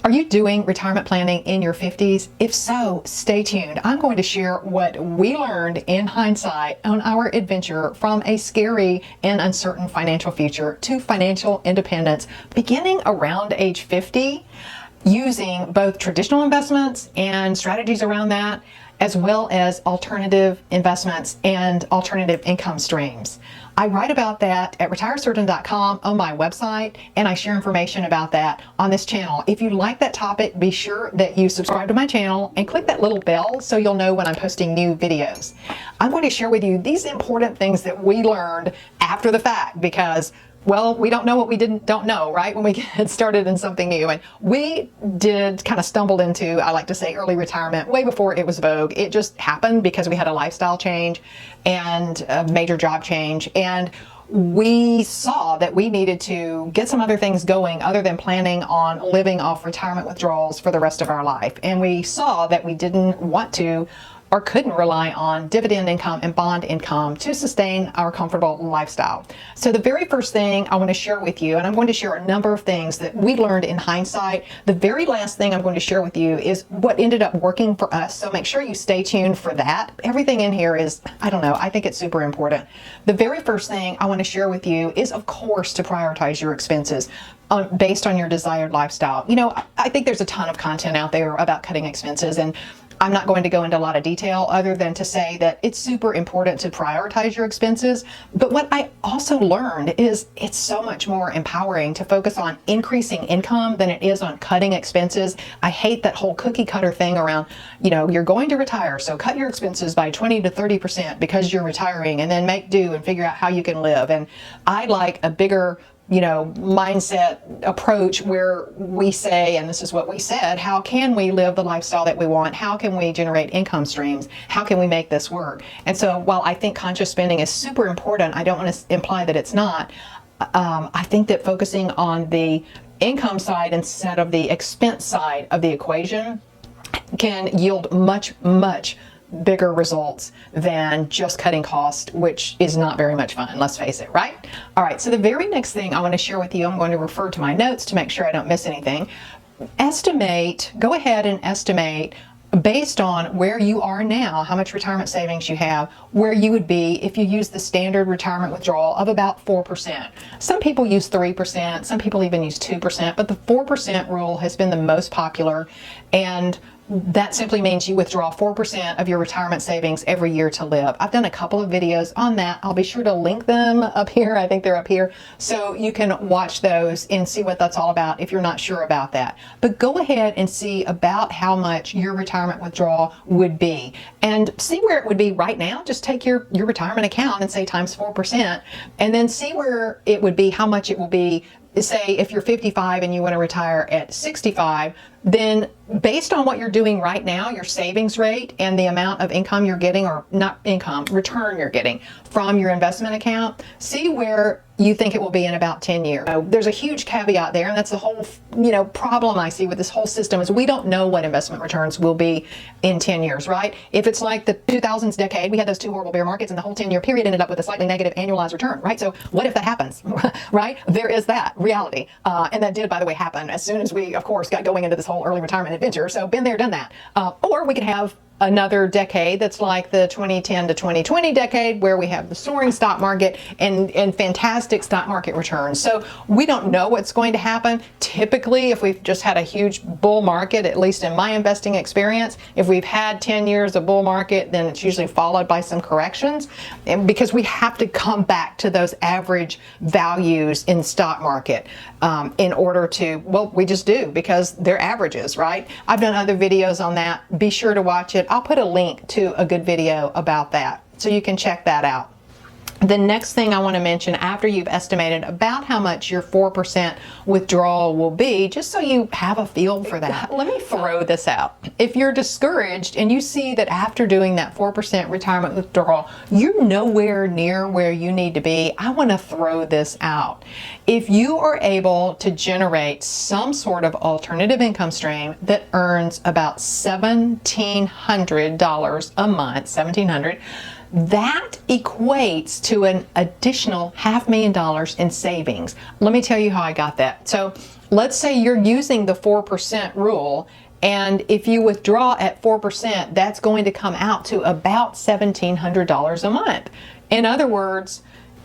Are you doing retirement planning in your 50s? If so, stay tuned. I'm going to share what we learned in hindsight on our adventure from a scary and uncertain financial future to financial independence beginning around age 50, using both traditional investments and strategies around that, as well as alternative investments and alternative income streams. I write about that at retirecertain.com on my website, and I share information about that on this channel. If you like that topic, be sure that you subscribe to my channel and click that little bell so you'll know when I'm posting new videos. I'm going to share with you these important things that we learned after the fact because, well, we don't know what we don't know, right? When we get started in something new. And we kind of stumbled into, I like to say, early retirement way before it was vogue. It just happened because we had a lifestyle change and a major job change. And we saw that we needed to get some other things going other than planning on living off retirement withdrawals for the rest of our life. And we saw that we didn't want to or couldn't rely on dividend income and bond income to sustain our comfortable lifestyle. So the very first thing I want to share with you, and I'm going to share a number of things that we learned in hindsight. The very last thing I'm going to share with you is what ended up working for us. So make sure you stay tuned for that. Everything in here is, I don't know, I think it's super important. The very first thing I want to share with you is, of course, to prioritize your expenses based on your desired lifestyle. You know, I think there's a ton of content out there about cutting expenses, and I'm not going to go into a lot of detail other than to say that it's super important to prioritize your expenses. But what I also learned is it's so much more empowering to focus on increasing income than it is on cutting expenses. I hate that whole cookie cutter thing around, you know, you're going to retire, so cut your expenses by 20 to 30% because you're retiring, and then make do and figure out how you can live. And I like a bigger, you know, mindset approach where we say, and this is what we said, how can we live the lifestyle that we want? How can we generate income streams? How can we make this work? And so while I think conscious spending is super important, I don't want to imply that it's not. I think that focusing on the income side instead of the expense side of the equation can yield much bigger results than just cutting cost, which is not very much fun, let's face it, right? All right, so the very next thing I want to share with you, I'm going to refer to my notes to make sure I don't miss anything. Go ahead and estimate based on where you are now, how much retirement savings you have, where you would be if you use the standard retirement withdrawal of about 4%. Some people use 3%, some people even use 2%, but the 4% rule has been the most popular, and that simply means you withdraw 4% of your retirement savings every year to live. I've done a couple of videos on that. I'll be sure to link them up here. I think they're up here. So you can watch those and see what that's all about if you're not sure about that. But go ahead and see about how much your retirement withdrawal would be and see where it would be right now. Just take your retirement account and say times 4%, and then see where it would be, how much it will be. Say if you're 55 and you want to retire at 65, then based on what you're doing right now, your savings rate and the amount of income you're getting, or not income, return you're getting from your investment account, see where you think it will be in about 10 years. There's a huge caveat there, and that's the whole, problem I see with this whole system is we don't know what investment returns will be in 10 years, right? If it's like the 2000s decade, we had those two horrible bear markets, and the whole 10-year period ended up with a slightly negative annualized return, right? So what if that happens, right? There is that reality. And that did, by the way, happen as soon as we, of course, got going into this whole early retirement adventure. So been there, done that. Or we could have another decade that's like the 2010 to 2020 decade, where we have the soaring stock market and fantastic stock market returns. So we don't know what's going to happen. Typically, if we've just had a huge bull market, at least in my investing experience, if we've had 10 years of bull market, then it's usually followed by some corrections, and because we have to come back to those average values in stock market in order to, well, we just do, because they're averages, right? I've done other videos on that. Be sure to watch it. I'll put a link to a good video about that, so you can check that out. The next thing I want to mention, after you've estimated about how much your 4% withdrawal will be, just so you have a feel for that, let me throw this out. If you're discouraged and you see that after doing that 4% retirement withdrawal, you're nowhere near where you need to be, I want to throw this out. If you are able to generate some sort of alternative income stream that earns about $1,700 a month, $1,700, that equates to an additional $500,000 in savings. Let me tell you how I got that. So let's say you're using the 4% rule, and if you withdraw at 4%, that's going to come out to about $1,700 a month. In other words,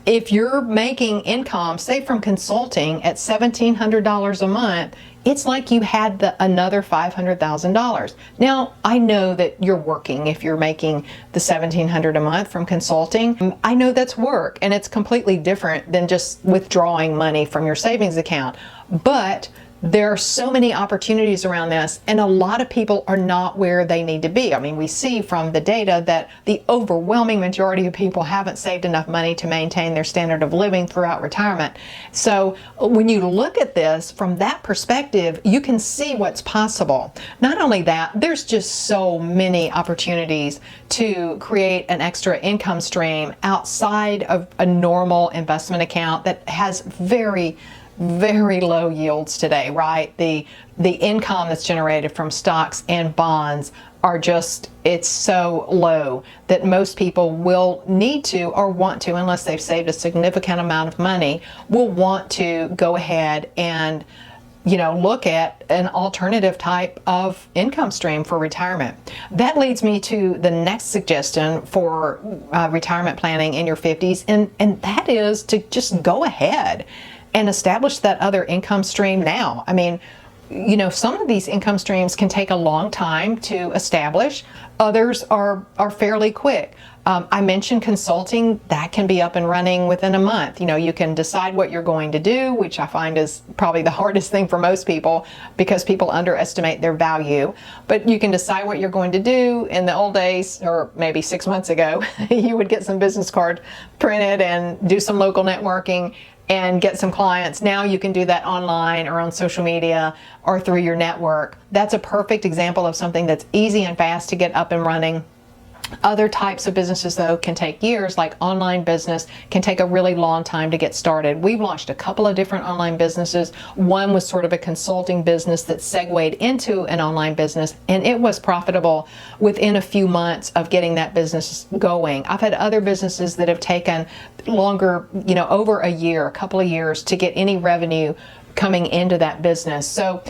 if you're making income, say from consulting, at $1,700 a month, it's like you had another $500,000. Now, I know that you're working if you're making the $1,700 a month from consulting. I know that's work, and it's completely different than just withdrawing money from your savings account. But there are so many opportunities around this, and a lot of people are not where they need to be. I mean, we see from the data that the overwhelming majority of people haven't saved enough money to maintain their standard of living throughout retirement. So when you look at this from that perspective, you can see what's possible. Not only that, there's just so many opportunities to create an extra income stream outside of a normal investment account that has very low yields today, right? The income that's generated from stocks and bonds are just, it's so low that most people will need to or want to, unless they've saved a significant amount of money, will want to go ahead and look at an alternative type of income stream for retirement. That leads me to the next suggestion for retirement planning in your 50s, and that is to just go ahead and establish that other income stream now. I mean, some of these income streams can take a long time to establish. Others are fairly quick. I mentioned consulting, that can be up and running within a month. You can decide what you're going to do, which I find is probably the hardest thing for most people because people underestimate their value. But you can decide what you're going to do. In the old days, or maybe 6 months ago, you would get some business cards printed and do some local networking and get some clients. Now you can do that online or on social media or through your network. That's a perfect example of something that's easy and fast to get up and running. Other types of businesses, though, can take years, like online business can take a really long time to get started. We've launched a couple of different online businesses. One was sort of a consulting business that segued into an online business, and it was profitable within a few months of getting that business going. I've had other businesses that have taken longer, over a year, a couple of years to get any revenue coming into that business. So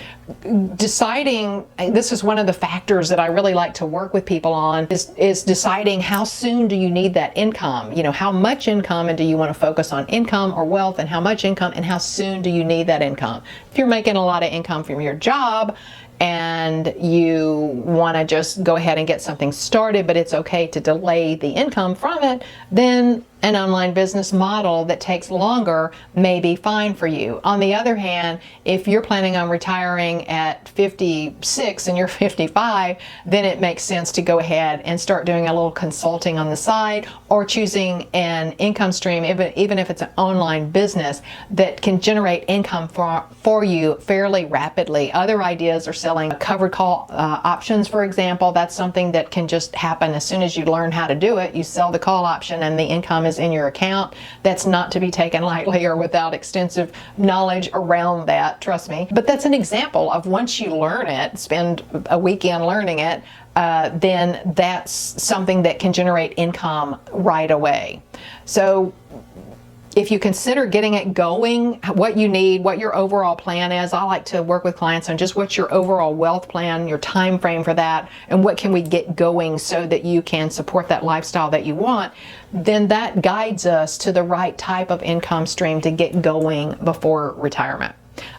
deciding, this is one of the factors that I really like to work with people on, is deciding how soon do you need that income? How much income, and do you want to focus on income or wealth, and how much income, and how soon do you need that income? If you're making a lot of income from your job and you want to just go ahead and get something started, but it's okay to delay the income from it, then an online business model that takes longer may be fine for you. On the other hand, if you're planning on retiring at 56 and you're 55, then it makes sense to go ahead and start doing a little consulting on the side, or choosing an income stream, even if it's an online business, that can generate income for you fairly rapidly. Other ideas are selling covered call options, for example. That's something that can just happen as soon as you learn how to do it. You sell the call option and the income is in your account. That's not to be taken lightly or without extensive knowledge around that, trust me. But that's an example of, once you learn it, spend a weekend learning it, then that's something that can generate income right away. So if you consider getting it going, what you need, what your overall plan is, I like to work with clients on just what's your overall wealth plan, your time frame for that, and what can we get going so that you can support that lifestyle that you want, then that guides us to the right type of income stream to get going before retirement.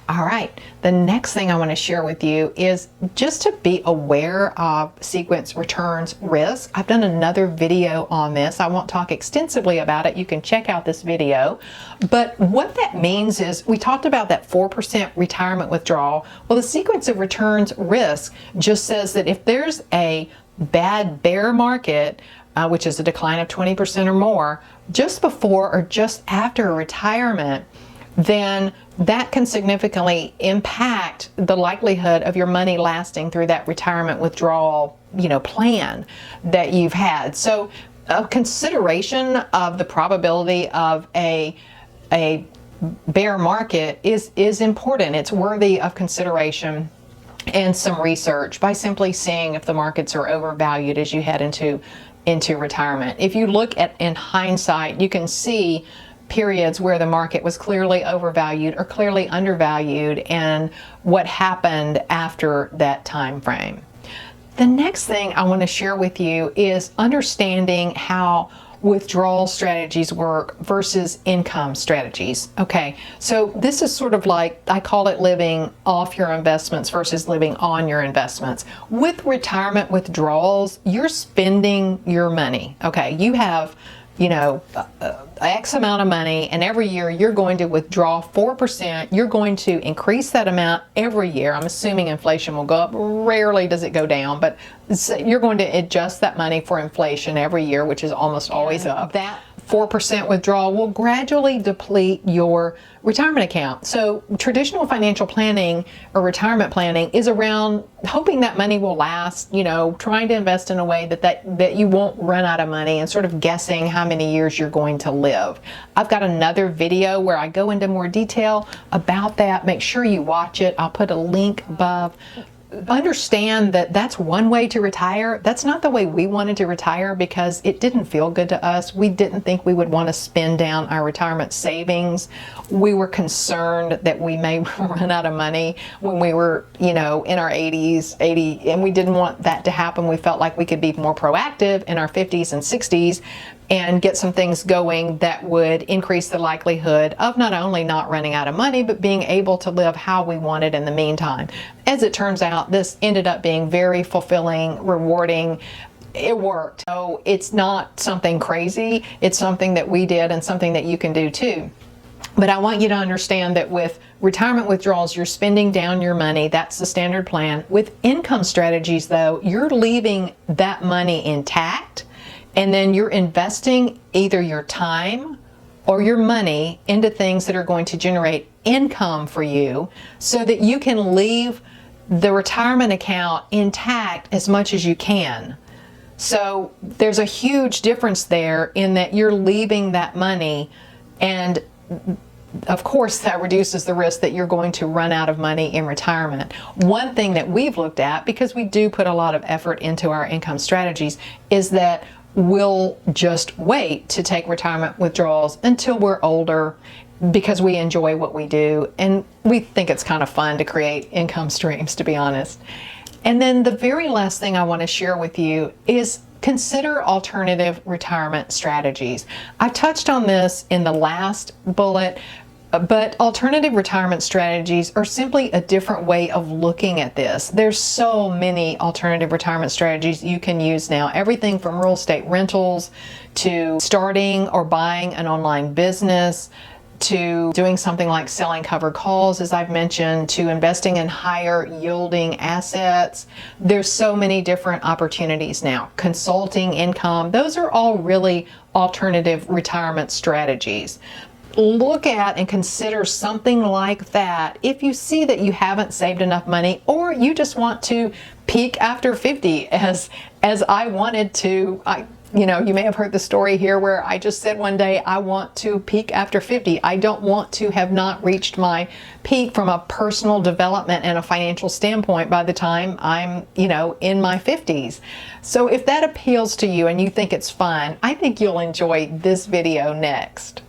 All right, the next thing I want to share with you is just to be aware of Sequence Returns Risk. I've done another video on this. I won't talk extensively about it. You can check out this video. But what that means is, we talked about that 4% retirement withdrawal. Well, the Sequence of Returns Risk just says that if there's a bad bear market, which is a decline of 20% or more, just before or just after retirement, then that can significantly impact the likelihood of your money lasting through that retirement withdrawal, plan that you've had. So a consideration of the probability of a bear market is important. It's worthy of consideration and some research by simply seeing if the markets are overvalued as you head into retirement. If you look at, in hindsight, you can see periods where the market was clearly overvalued or clearly undervalued, and what happened after that time frame. The next thing I want to share with you is understanding how withdrawal strategies work versus income strategies. Okay, so this is sort of like, I call it living off your investments versus living on your investments. With retirement withdrawals, you're spending your money. Okay, you have, X amount of money, and every year you're going to withdraw 4%. You're going to increase that amount every year. I'm assuming inflation will go up. Rarely does it go down, but you're going to adjust that money for inflation every year, which is almost always up. That 4% withdrawal will gradually deplete your retirement account. So traditional financial planning or retirement planning is around hoping that money will last, trying to invest in a way that you won't run out of money, and sort of guessing how many years you're going to live. I've got another video where I go into more detail about that. Make sure you watch it. I'll put a link above. Understand that that's one way to retire. That's not the way we wanted to retire, because it didn't feel good to us. We didn't think we would want to spend down our retirement savings. We were concerned that we may run out of money when we were, in our 80s, and we didn't want that to happen. We felt like we could be more proactive in our 50s and 60s and get some things going that would increase the likelihood of not only not running out of money, but being able to live how we wanted in the meantime. As it turns out, this ended up being very fulfilling, rewarding. It worked. So it's not something crazy. It's something that we did and something that you can do too. But I want you to understand that with retirement withdrawals, you're spending down your money. That's the standard plan. With income strategies, though, you're leaving that money intact, and then you're investing either your time or your money into things that are going to generate income for you, so that you can leave the retirement account intact as much as you can. So there's a huge difference there in that you're leaving that money, and of course that reduces the risk that you're going to run out of money in retirement. One thing that we've looked at, because we do put a lot of effort into our income strategies, is that we'll just wait to take retirement withdrawals until we're older, because we enjoy what we do and we think it's kind of fun to create income streams, to be honest. And then the very last thing I want to share with you is consider alternative retirement strategies. I touched on this in the last bullet, but alternative retirement strategies are simply a different way of looking at this. There's so many alternative retirement strategies you can use now. Everything from real estate rentals to starting or buying an online business, to doing something like selling covered calls, as I've mentioned, to investing in higher yielding assets. There's so many different opportunities now. Consulting income, those are all really alternative retirement strategies. Look at and consider something like that if you see that you haven't saved enough money, or you just want to peak after 50, as I wanted to. You may have heard the story here where I just said one day, I want to peak after 50. I don't want to have not reached my peak from a personal development and a financial standpoint by the time I'm, in my 50s. So if that appeals to you and you think it's fun, I think you'll enjoy this video next.